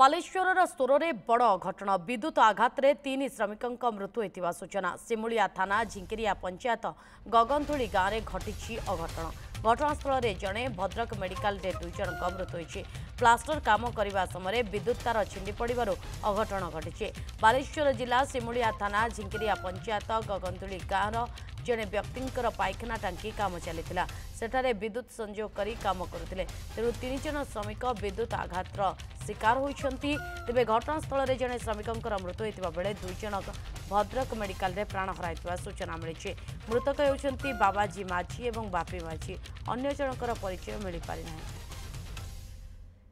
बालेश्वर सोरे बड़ घटना विद्युत आघात रे 3 श्रमिकों मृत्यु होता सूचना। सिमुलिया थाना झिंकिरिया पंचायत गगनथुली गाँव में घटी अघटन। घटनास्थल में जड़े भद्रक मेडिकल रे 2 जन मृत्यु होती। प्लास्टर काम करने समय विद्युत तार छिंडी पड़वर अघटन घटी। बालेश्वर जिला सिमुलिया थाना झिंकिरिया पंचायत गगनथुली गाँव जड़े व्यक्तिर पायखाना टांकी काम चलता सेठारे विद्युत संयोग करी काम करुले। तेणु 3 जन श्रमिक विद्युत आघात शिकार होती। तेज घटनास्थल में जड़े श्रमिकों मृत्यु होता बेले 2 जन भद्रक मेडिकल रे प्राण हराई सूचना मिली। मृतक होती बाबाजी माझी और बापी माझी। अन्य जनकर परिचय मिल पारि ना।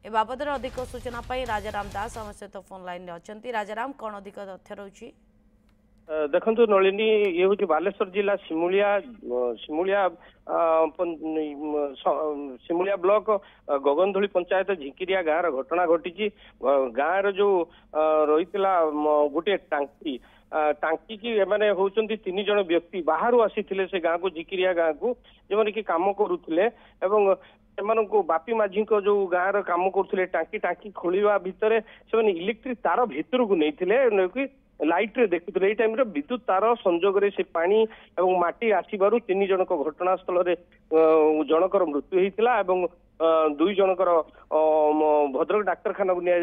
ए बाबद अधिक सूचना राजाराम दास आम सहित फोन लाइन में अच्छा। राजाराम कौन अधिक तथ्य रही? देखु नलिनी ये हूँ बालेश्वर जिला सिमुलिया ब्लॉक गगनधुली पंचायत झिंकिरिया गाँव घटना घटी। गाँव जो रही गोटे टांकी टांकी की एमाने होचंती 3 जन व्यक्ति बाहर आसी से गाँव को झिंकिरिया गाँव को जो कि काम करुले को बापी माझी को जो गाँव काम करुले टांकी टांकी खोलिया भितर से इलेक्ट्रिक तार भितर को नहीं लाइट रे देखुले। ये टाइम विद्युत तार संजोग से पानी और माटी आसबार 3 जन घटनास्थल जनकर मृत्यु होता। 2 जनकर भद्रक डाक्तरखाना को निया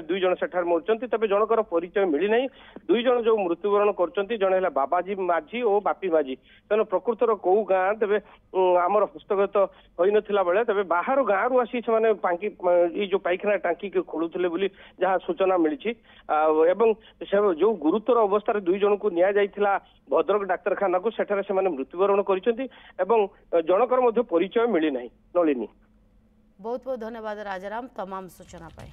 2 जन सेठार मरचंती। तबे जनकर परिचय मिली नहीं। 2 जन जो मृत्युवरण करचंती जने हला बाबाजी माझी और बापी माझी। तेना प्रकृतर कौ गाँ तेज आमर हस्तगत हो नथिला बेले तेज बाहर गाँव आसी से पांकी ये जो पायखाना टांकी के खोलुले बोली जहाँ सूचना मिली। जो गुरुतर अवस्था 2 जन को निया भद्रक डाक्तरखाना को सेठारे से मृत्युवरण करचंती एवं जनकर मध्य परिचय मिली नहीं। नलिनी बहुत बहुत धन्यवाद राजाराम तमाम सूचना पाए।